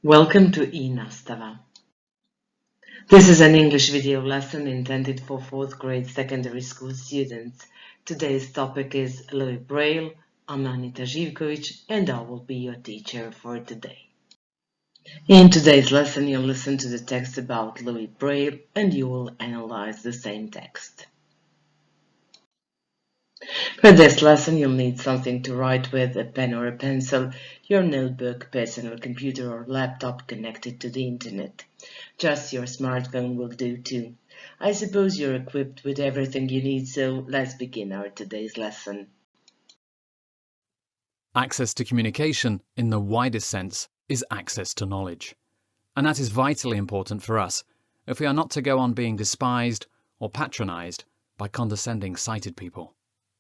Welcome to i-nastava. This is an English video lesson intended for 4th grade secondary school students. Today's topic is Louise Braille. I'm Anita Živković and I will be your teacher for today. In today's lesson, you'll listen to the text about Louise Braille and you will analyze the same text. For this lesson, you'll need something to write with, a pen or a pencil, your notebook, personal computer or laptop connected to the internet. Just your smartphone will do too. I suppose you're equipped with everything you need, so let's begin our today's lesson. Access to communication, in the widest sense, is access to knowledge. And that is vitally important for us if we are not to go on being despised or patronised by condescending sighted people.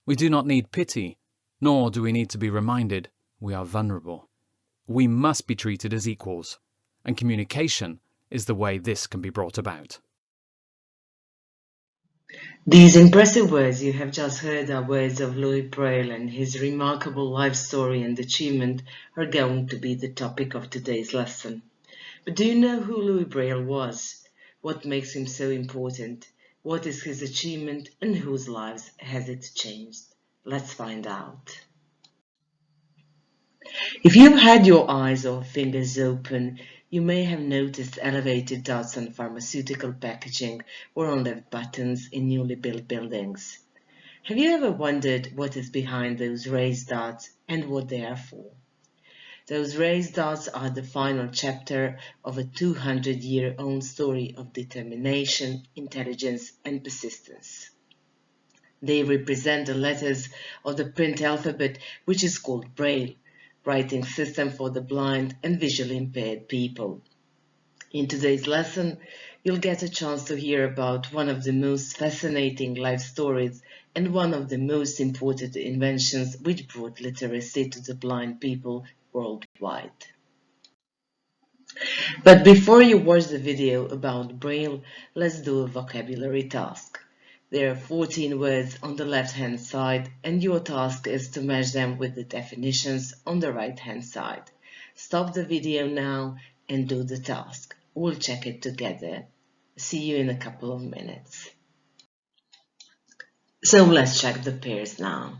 We do not need pity, nor do we need to be reminded we are vulnerable. We must be treated as equals, and communication is the way this can be brought about. These impressive words you have just heard are words of Louise Braille, and his remarkable life story and achievement are going to be the topic of today's lesson. But do you know who Louise Braille was? What makes him so important? What is his achievement and whose lives has it changed? Let's find out. If you've had your eyes or fingers open, you may have noticed elevated dots on pharmaceutical packaging or on left buttons in newly built buildings. Have you ever wondered what is behind those raised dots and what they are for? Those raised dots are the final chapter of a 200-year-old story of determination, intelligence, and persistence. They represent the letters of the print alphabet, which is called Braille, writing system for the blind and visually impaired people. In today's lesson, you'll get a chance to hear about one of the most fascinating life stories and one of the most important inventions which brought literacy to the blind people worldwide. But before you watch the video about Braille, let's do a vocabulary task. There are 14 words on the left-hand side, and your task is to match them with the definitions on the right-hand side. Stop the video now and do the task. We'll check it together. See you in a couple of minutes. So let's check the pairs now.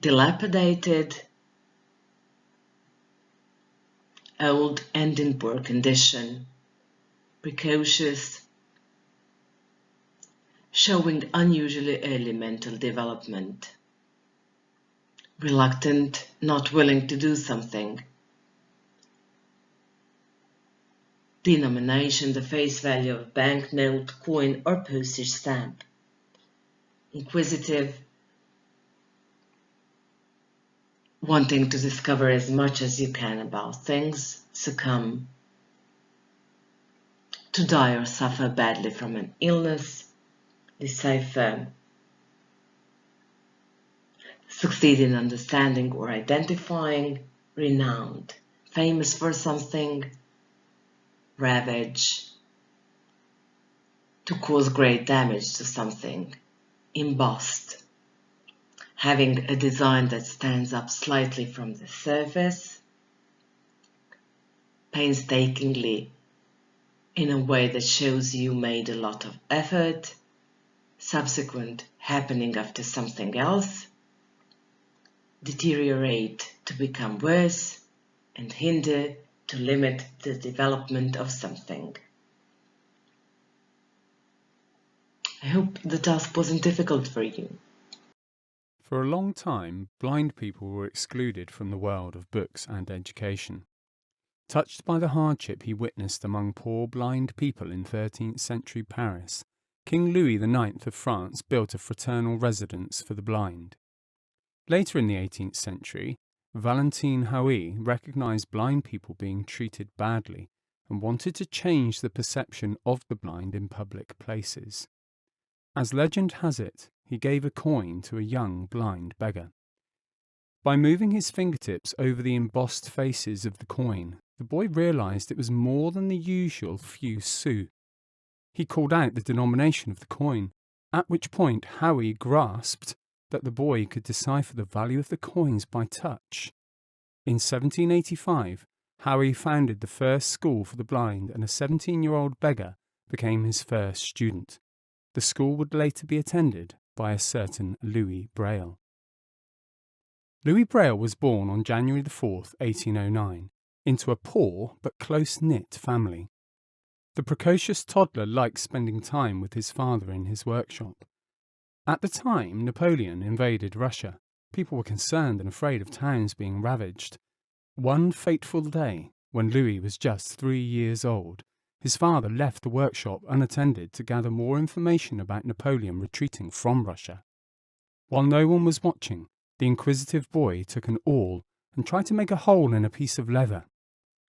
Dilapidated, old and in poor condition, precocious, showing unusually early mental development, reluctant, not willing to do something, denomination, the face value of a banknote, coin or postage stamp, inquisitive, wanting to discover as much as you can about things, succumb, to die or suffer badly from an illness, decipher, succeed in understanding or identifying, renowned, famous for something, ravage, to cause great damage to something, embossed, having a design that stands up slightly from the surface, painstakingly, in a way that shows you made a lot of effort, subsequent happening after something else, deteriorate to become worse, and hinder to limit the development of something. I hope the task wasn't difficult for you. For a long time, blind people were excluded from the world of books and education. Touched by the hardship he witnessed among poor blind people in 13th century Paris, King Louis IX of France built a fraternal residence for the blind. Later in the 18th century, Valentine Hauy recognised blind people being treated badly and wanted to change the perception of the blind in public places. As legend has it, he gave a coin to a young blind beggar. By moving his fingertips over the embossed faces of the coin, the boy realised it was more than the usual few sous. He called out the denomination of the coin, at which point Hauy grasped that the boy could decipher the value of the coins by touch. In 1785, Harry founded the first school for the blind, and a 17-year-old beggar became his first student. The school would later be attended by a certain Louise Braille. Louise Braille was born on January 4th, 1809, into a poor but close-knit family. The precocious toddler liked spending time with his father in his workshop. At the time Napoleon invaded Russia, people were concerned and afraid of towns being ravaged. One fateful day, when Louis was just 3 years old, his father left the workshop unattended to gather more information about Napoleon retreating from Russia. While no one was watching, the inquisitive boy took an awl and tried to make a hole in a piece of leather.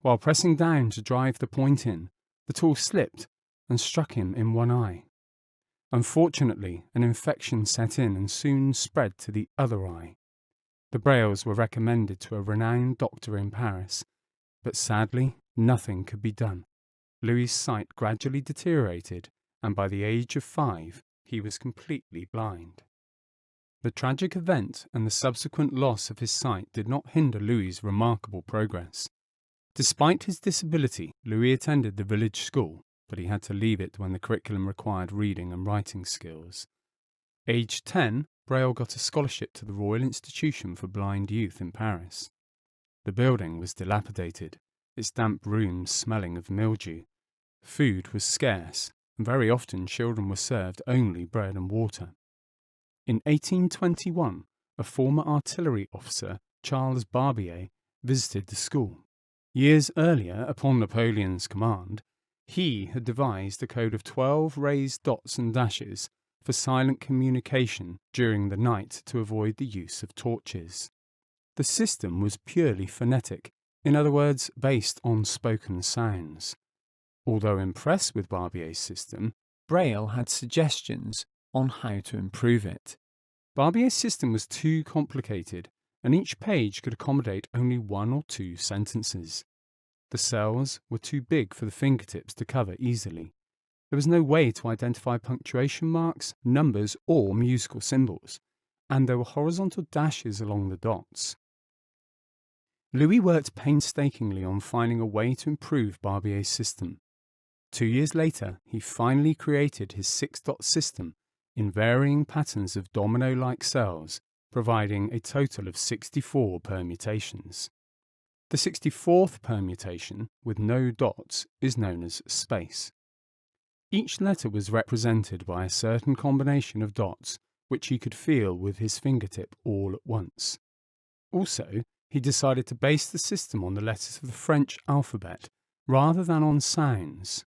While pressing down to drive the point in, the tool slipped and struck him in one eye. Unfortunately, an infection set in and soon spread to the other eye. The Brailles were recommended to a renowned doctor in Paris, but sadly, nothing could be done. Louis's sight gradually deteriorated, and by the age of 5, he was completely blind. The tragic event and the subsequent loss of his sight did not hinder Louis's remarkable progress. Despite his disability, Louis attended the village school, but he had to leave it when the curriculum required reading and writing skills. Aged 10, Braille got a scholarship to the Royal Institution for Blind Youth in Paris. The building was dilapidated, its damp rooms smelling of mildew. Food was scarce, and very often children were served only bread and water. In 1821, a former artillery officer, Charles Barbier, visited the school. Years earlier, upon Napoleon's command, he had devised a code of 12 raised dots and dashes for silent communication during the night to avoid the use of torches. The system was purely phonetic, in other words, based on spoken sounds. Although impressed with Barbier's system, Braille had suggestions on how to improve it. Barbier's system was too complicated, and each page could accommodate only 1 or 2 sentences. The cells were too big for the fingertips to cover easily. There was no way to identify punctuation marks, numbers, or musical symbols, and there were horizontal dashes along the dots. Louis worked painstakingly on finding a way to improve Barbier's system. 2 years later, he finally created his 6-dot system in varying patterns of domino-like cells, providing a total of 64 permutations. The 64th permutation, with no dots, is known as space. Each letter was represented by a certain combination of dots, which he could feel with his fingertip all at once. Also, he decided to base the system on the letters of the French alphabet, rather than on sounds.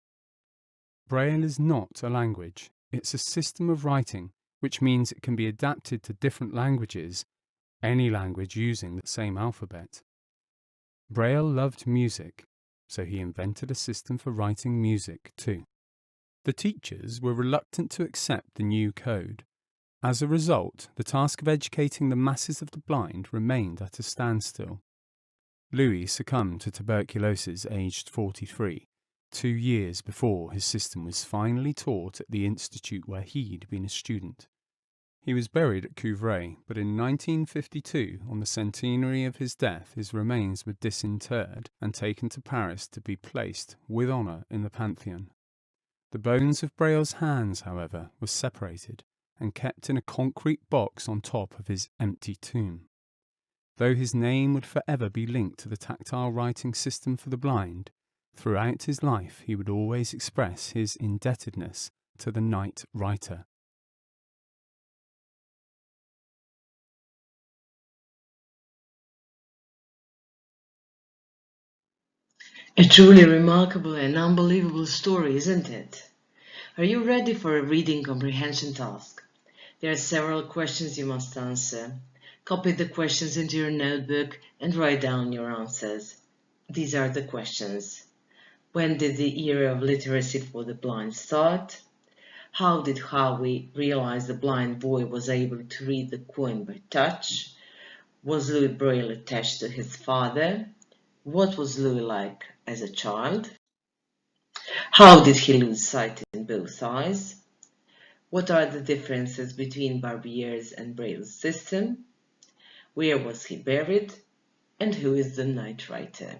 Braille is not a language, it's a system of writing, which means it can be adapted to different languages, any language using the same alphabet. Braille loved music, so he invented a system for writing music too. The teachers were reluctant to accept the new code. As a result, the task of educating the masses of the blind remained at a standstill. Louis succumbed to tuberculosis aged 43, 2 years before his system was finally taught at the institute where he'd been a student. He was buried at Couvray, but in 1952, on the centenary of his death, his remains were disinterred and taken to Paris to be placed with honour in the Pantheon. The bones of Braille's hands, however, were separated and kept in a concrete box on top of his empty tomb. Though his name would forever be linked to the tactile writing system for the blind, throughout his life he would always express his indebtedness to the night writer. A truly remarkable and unbelievable story, isn't it? Are you ready for a reading comprehension task? There are several questions you must answer. Copy the questions into your notebook and write down your answers. These are the questions. When did the era of literacy for the blind start? How did Howie realize the blind boy was able to read the coin by touch? Was Louis Braille attached to his father? What was Louis like as a child? How did he lose sight in both eyes? What are the differences between Barbier's and Braille's system? Where was he buried? And who is the night writer?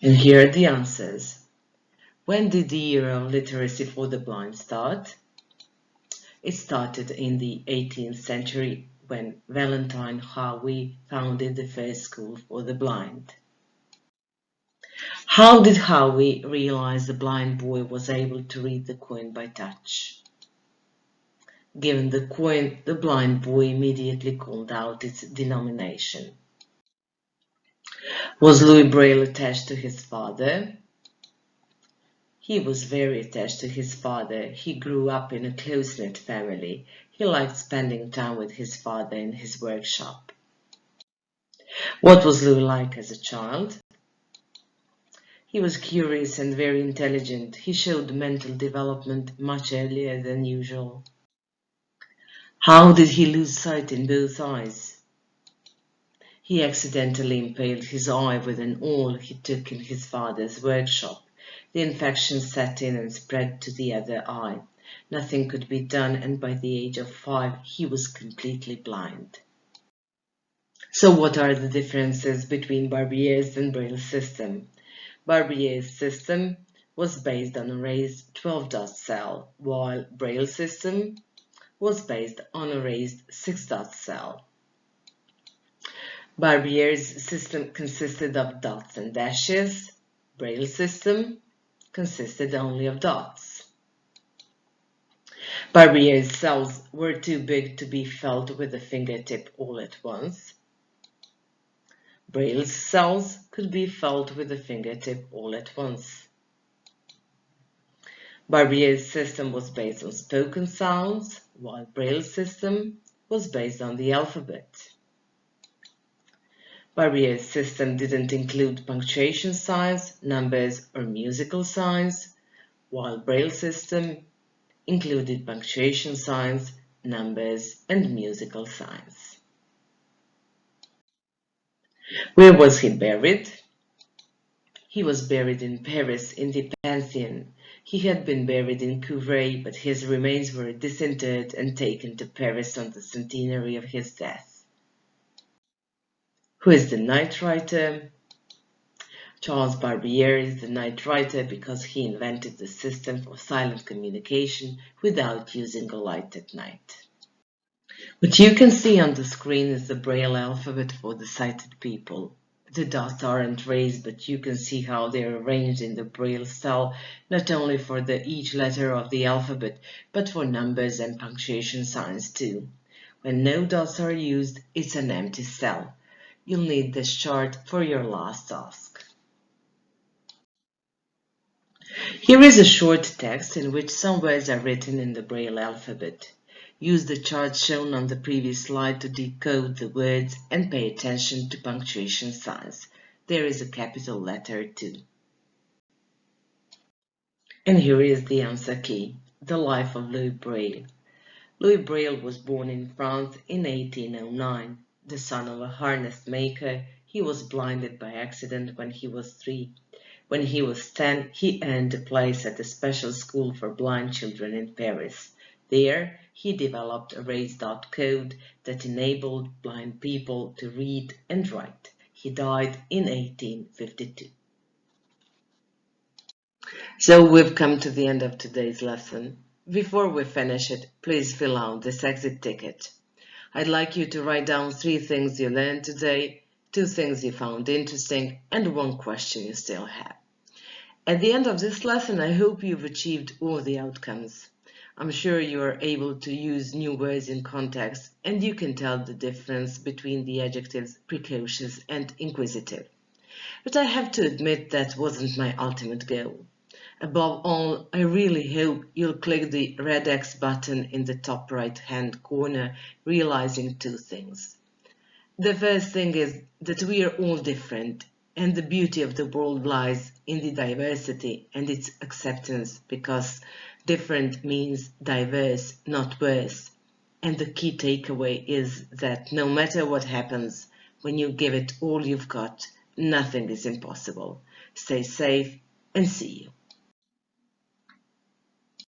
And here are the answers. When did the era of literacy for the blind start? It started in the 18th century when Valentine Howe founded the first school for the blind. How did Howe realize the blind boy was able to read the coin by touch? Given the coin, the blind boy immediately called out its denomination. Was Louise Braille attached to his father? He was very attached to his father. He grew up in a close-knit family. He liked spending time with his father in his workshop. What was Louis like as a child? He was curious and very intelligent. He showed mental development much earlier than usual. How did he lose sight in both eyes? He accidentally impaled his eye with an awl he took in his father's workshop. The infection set in and spread to the other eye. Nothing could be done, and by the age of 5 he was completely blind. So what are the differences between Barbier's and Braille's system? Barbier's system was based on a raised 12-dot cell, while Braille's system was based on a raised 6-dot cell. Barbier's system consisted of dots and dashes. Braille's system consisted only of dots. Barbier's cells were too big to be felt with the fingertip all at once. Braille's cells could be felt with the fingertip all at once. Barbier's system was based on spoken sounds, while Braille's system was based on the alphabet. Barbier's system didn't include punctuation signs, numbers, or musical signs, while Braille's system included punctuation signs, numbers, and musical signs. Where was he buried? He was buried in Paris in the Pantheon. He had been buried in Couvray, but his remains were disinterred and taken to Paris on the centenary of his death. Who is the night writer? Charles Barbier is the night writer because he invented the system for silent communication without using a light at night. What you can see on the screen is the Braille alphabet for the sighted people. The dots aren't raised, but you can see how they're arranged in the Braille style, not only for each letter of the alphabet, but for numbers and punctuation signs too. When no dots are used, it's an empty cell. You'll need this chart for your last task. Here is a short text in which some words are written in the Braille alphabet. Use the chart shown on the previous slide to decode the words and pay attention to punctuation signs. There is a capital letter too. And here is the answer key, the life of Louise Braille. Louis Braille was born in France in 1809. The son of a harness maker, he was blinded by accident when he was 3. When he was 10, he earned a place at a special school for blind children in Paris. There, he developed a raised dot code that enabled blind people to read and write. He died in 1852. So we've come to the end of today's lesson. Before we finish it, please fill out this exit ticket. I'd like you to write down 3 things you learned today, 2 things you found interesting, and 1 question you still have. At the end of this lesson, I hope you've achieved all the outcomes. I'm sure you are able to use new words in context, and you can tell the difference between the adjectives precocious and inquisitive. But I have to admit that wasn't my ultimate goal. Above all, I really hope you'll click the red X button in the top right-hand corner, realizing 2 things. The first thing is that we are all different, and the beauty of the world lies in the diversity and its acceptance, because different means diverse, not worse. And the key takeaway is that no matter what happens, when you give it all you've got, nothing is impossible. Stay safe and see you.